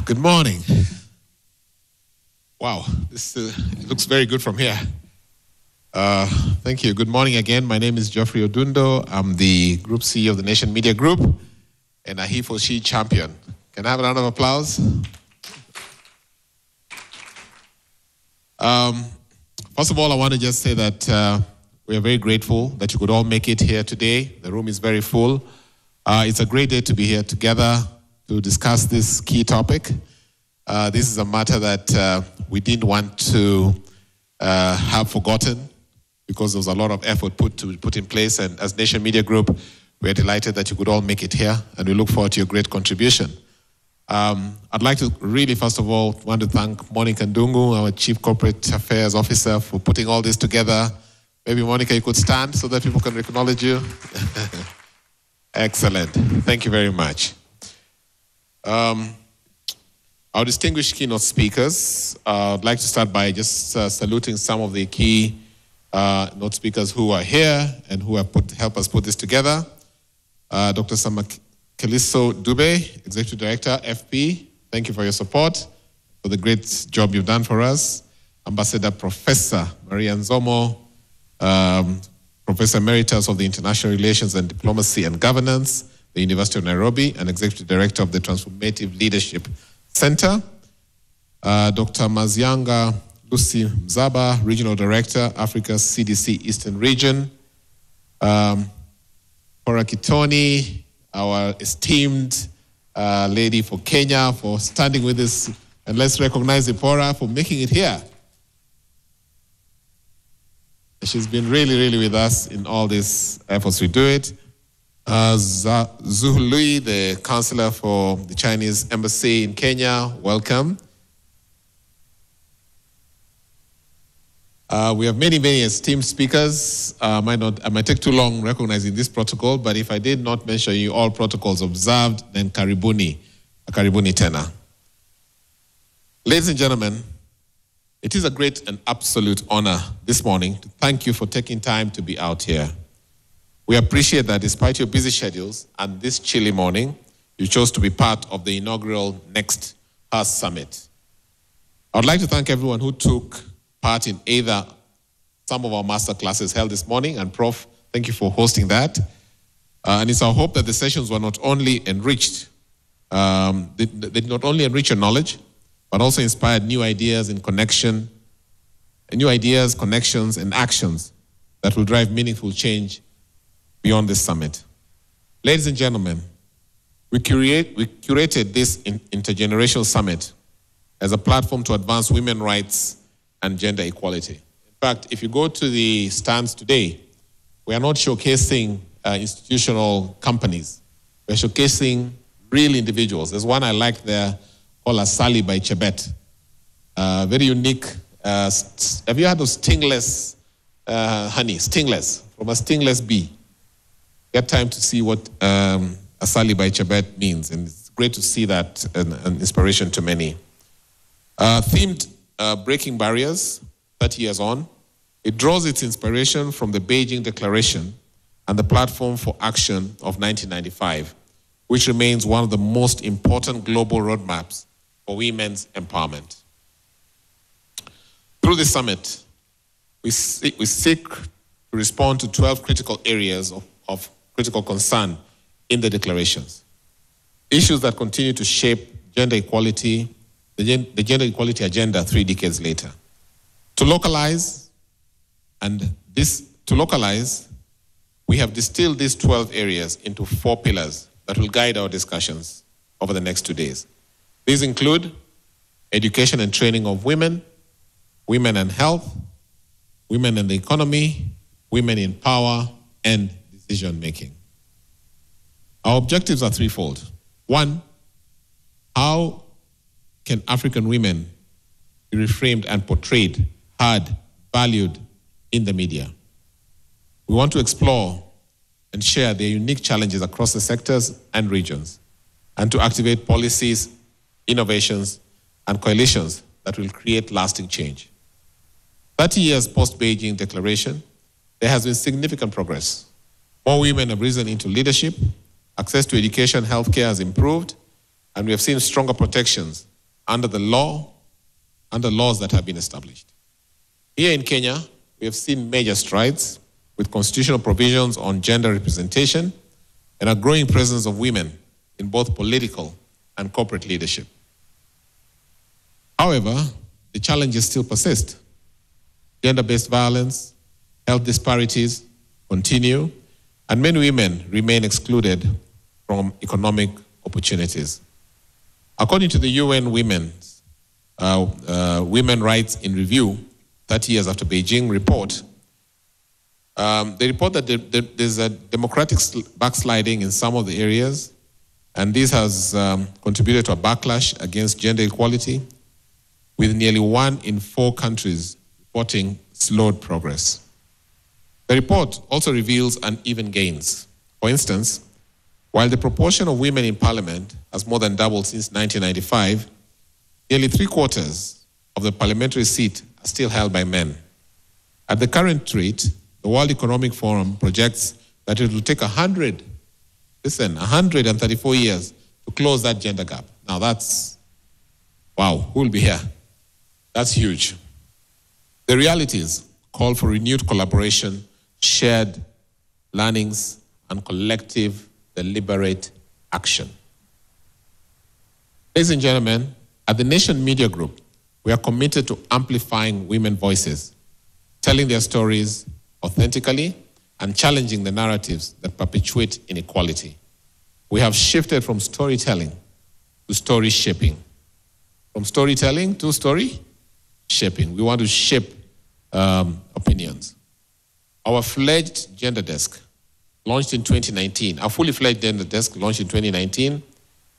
Good morning. Wow, this it looks very good from here. Thank you. Good morning again. My name is Geoffrey Odundo. I'm the Group CEO of the Nation Media Group and a he-for-she champion. Can I have a round of applause? First of all, I want to just say that we are very grateful that you could all make it here today. The room is very full. It's a great day to be here together to discuss this key topic. This is a matter that we didn't want to have forgotten because there was a lot of effort put in place. And as Nation Media Group, we're delighted that you could all make it here, and we look forward to your great contribution. I'd like to really, first of all, want to thank Monica Ndungu, our Chief Corporate Affairs Officer, for putting all this together. Maybe, Monica, you could stand so that people can acknowledge you. Excellent. Thank you very much. Our distinguished keynote speakers, I'd like to start by just saluting some of the key note speakers who are here and who have helped us put this together. Dr. Samakeliso Dube, Executive Director, FP, thank you for your support, for the great job you've done for us. Ambassador Professor Maria Nzomo, Professor Emeritus of the International Relations and Diplomacy and Governance, the University of Nairobi, and Executive Director of the Transformative Leadership Center. Dr. Mazianga Lucy Mzaba, Regional Director, Africa CDC Eastern Region. Cora Kitoni, our esteemed lady for Kenya, for standing with us. And let's recognize Ipora for making it here. She's been really with us in all these efforts we do it. Zhu Lui, the counselor for the Chinese Embassy in Kenya, welcome. We have many esteemed speakers. I might take too long recognizing this protocol, but if I did not mention you all protocols observed, then karibuni tena. Ladies and gentlemen, it is a great and absolute honor this morning to thank you for taking time to be out here. We appreciate that despite your busy schedules and this chilly morning, you chose to be part of the inaugural Next HAS Summit. I would like to thank everyone who took part in either some of our master classes held this morning, and Prof, thank you for hosting that. And it's our hope that the sessions were not only enriched, they not only enrich your knowledge, but also inspired new ideas in connection, and new ideas, connections, and actions that will drive meaningful change beyond this summit. Ladies and gentlemen, we curated this intergenerational summit as a platform to advance women's rights and gender equality. In fact, if you go to the stands today, we are not showcasing institutional companies. We're showcasing real individuals. There's one I like there called Asali by Chebet. Very unique. Have you heard of stingless honey? Stingless, from a stingless bee. Get time to see what Asali by Chebet means, and it's great to see that an inspiration to many. Themed Breaking Barriers, 30 years on, it draws its inspiration from the Beijing Declaration and the Platform for Action of 1995, which remains one of the most important global roadmaps for women's empowerment. Through this summit, we seek to respond to 12 critical areas of critical concern in the declarations. Issues that continue to shape gender equality, the gender equality agenda 3 decades later. To localize, we have distilled these 12 areas into 4 pillars that will guide our discussions over the next 2 days. These include education and training of women, women and health, women and the economy, women in power, and decision-making. Our objectives are threefold. 1, how can African women be reframed and portrayed, heard, valued in the media? We want to explore and share their unique challenges across the sectors and regions, and to activate policies, innovations, and coalitions that will create lasting change. 30 years post-Beijing Declaration, there has been significant progress. More women have risen into leadership, access to education, healthcare has improved, and we have seen stronger protections under the law, under laws that have been established. Here in Kenya, we have seen major strides with constitutional provisions on gender representation and a growing presence of women in both political and corporate leadership. However, the challenges still persist. Gender-based violence, health disparities continue, and many women remain excluded from economic opportunities. According to the UN Women Rights in Review, 30 years after Beijing report, they report that there's a democratic backsliding in some of the areas, and this has contributed to a backlash against gender equality, with nearly 1 in 4 countries reporting slowed progress. The report also reveals uneven gains. For instance, while the proportion of women in parliament has more than doubled since 1995, nearly 3/4 of the parliamentary seat are still held by men. At the current rate, the World Economic Forum projects that it will take 134 years to close that gender gap. Now that's, wow, who will be here? That's huge. The realities call for renewed collaboration, shared learnings, and collective, deliberate action. Ladies and gentlemen, at the Nation Media Group, we are committed to amplifying women's voices, telling their stories authentically, and challenging the narratives that perpetuate inequality. We have shifted from storytelling to story shaping. From storytelling to story shaping. We want to shape opinions. Our fledged gender desk, launched in 2019, our fully fledged gender desk, launched in 2019,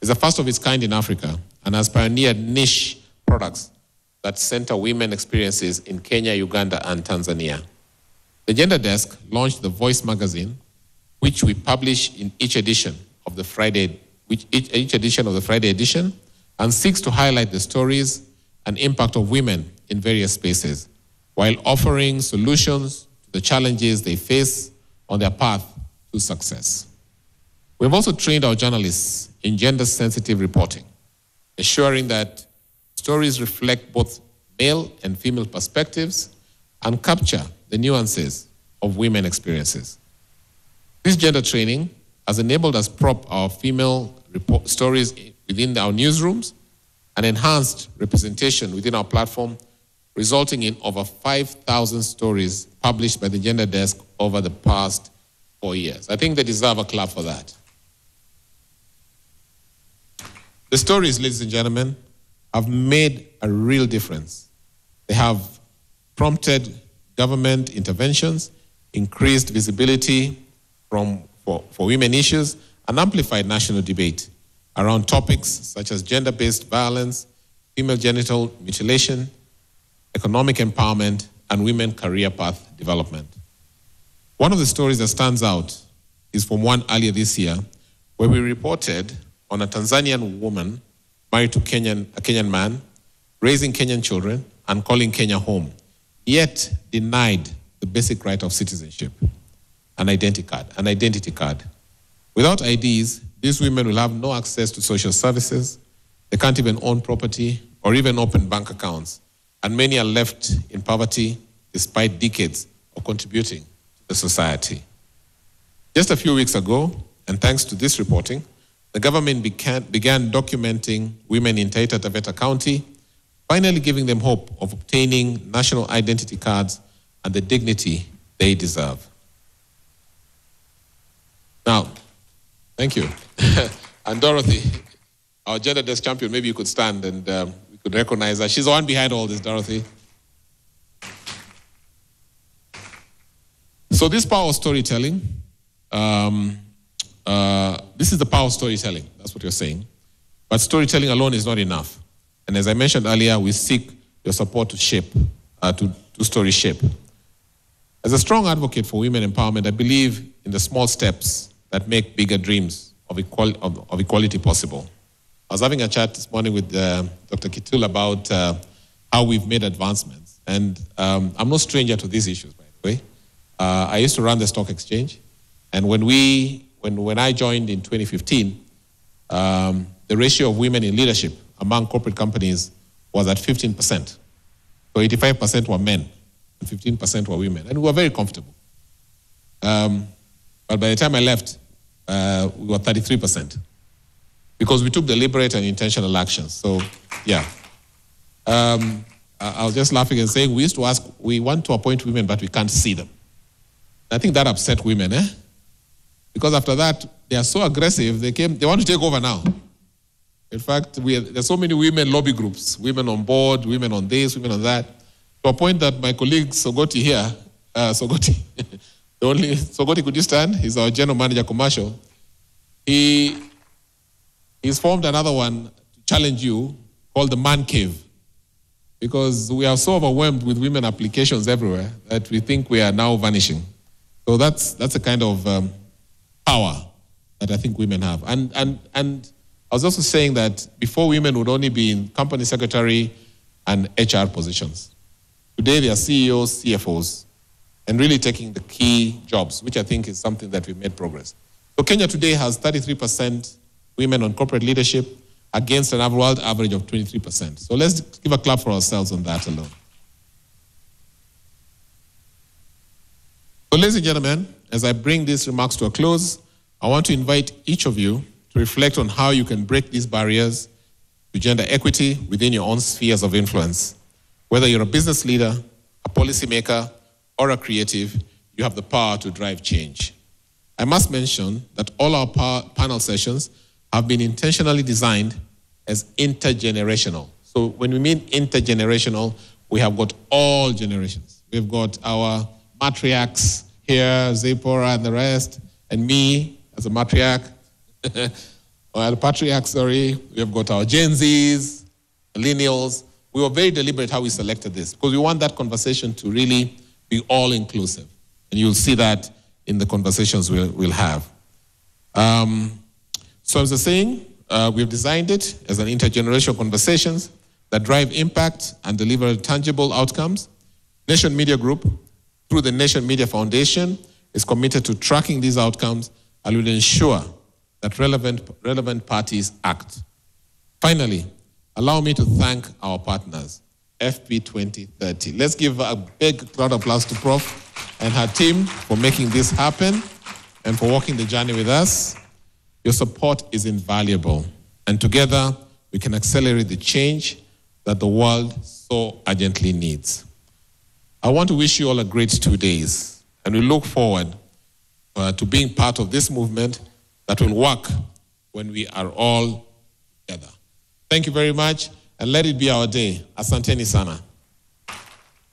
is the first of its kind in Africa and has pioneered niche products that center women experiences in Kenya, Uganda, and Tanzania. The Gender Desk launched the Voice magazine, which we publish in each edition of the Friday edition, and seeks to highlight the stories and impact of women in various spaces, while offering solutions to the challenges they face on their path to success. We've also trained our journalists in gender-sensitive reporting, ensuring that stories reflect both male and female perspectives and capture the nuances of women experiences. This gender training has enabled us to prop our female stories within our newsrooms and enhanced representation within our platform, resulting in over 5,000 stories published by the Gender Desk over the past 4 years. I think they deserve a clap for that. The stories, ladies and gentlemen, have made a real difference. They have prompted government interventions, increased visibility for women issues, and amplified national debate around topics such as gender-based violence, female genital mutilation, economic empowerment, and women career path development. One of the stories that stands out is from one earlier this year, where we reported on a Tanzanian woman married to a Kenyan man, raising Kenyan children and calling Kenya home, yet denied the basic right of citizenship, an identity card. Without IDs, these women will have no access to social services, they can't even own property or even open bank accounts, and many are left in poverty despite decades of contributing to the society. Just a few weeks ago, and thanks to this reporting, the government began documenting women in Taita Taveta County, finally giving them hope of obtaining national identity cards and the dignity they deserve. Now, thank you. And Dorothy, our Gender Desk champion, maybe you could stand and we could recognize her. She's the one behind all this, Dorothy. So this power of storytelling, this is the power of storytelling. That's what you're saying. But storytelling alone is not enough. And as I mentioned earlier, we seek your support to shape, to story shape. As a strong advocate for women empowerment, I believe in the small steps that make bigger dreams of equality possible. I was having a chat this morning with Dr. Kitul about how we've made advancements. And I'm no stranger to these issues, by the way. I used to run the stock exchange. And when I joined in 2015, the ratio of women in leadership among corporate companies was at 15%. So 85% were men and 15% were women. And we were very comfortable. But by the time I left, we were 33%. Because we took deliberate and intentional actions. So, yeah. I was just laughing and saying, we used to ask, we want to appoint women, but we can't see them. I think that upset women, Because after that, they are so aggressive, they want to take over now. In fact, there's so many women lobby groups, women on board, women on this, women on that, to a point that my colleague Sogoti here, Sogoti, could you stand? He's our general manager commercial. He's formed another one to challenge you called the Man Cave. Because we are so overwhelmed with women applications everywhere that we think we are now vanishing. So that's a kind of power that I think women have. And I was also saying that before, women would only be in company secretary and HR positions. Today they are CEOs, CFOs, and really taking the key jobs, which I think is something that we've made progress. So Kenya today has 33% women on corporate leadership against an world average of 23%. So let's give a clap for ourselves on that alone. So ladies and gentlemen, as I bring these remarks to a close, I want to invite each of you to reflect on how you can break these barriers to gender equity within your own spheres of influence. Whether you're a business leader, a policymaker, or a creative, you have the power to drive change. I must mention that all our panel sessions have been intentionally designed as intergenerational. So when we mean intergenerational, we have got all generations. We've got our matriarchs here, Zipporah and the rest, and me as a matriarch, or the patriarch, sorry. We have got our Gen Zs, millennials. We were very deliberate how we selected this because we want that conversation to really be all-inclusive. And you'll see that in the conversations we'll have. So as I was saying, we've designed it as an intergenerational conversations that drive impact and deliver tangible outcomes. Nation Media Group, through the Nation Media Foundation, is committed to tracking these outcomes and will ensure that relevant parties act. Finally, allow me to thank our partners, FP 2030. Let's give a big round of applause to Prof and her team for making this happen and for walking the journey with us. Your support is invaluable, and together we can accelerate the change that the world so urgently needs. I want to wish you all a great 2 days, and we look forward to being part of this movement that will work when we are all together. Thank you very much, and let it be our day. Asanteni sana.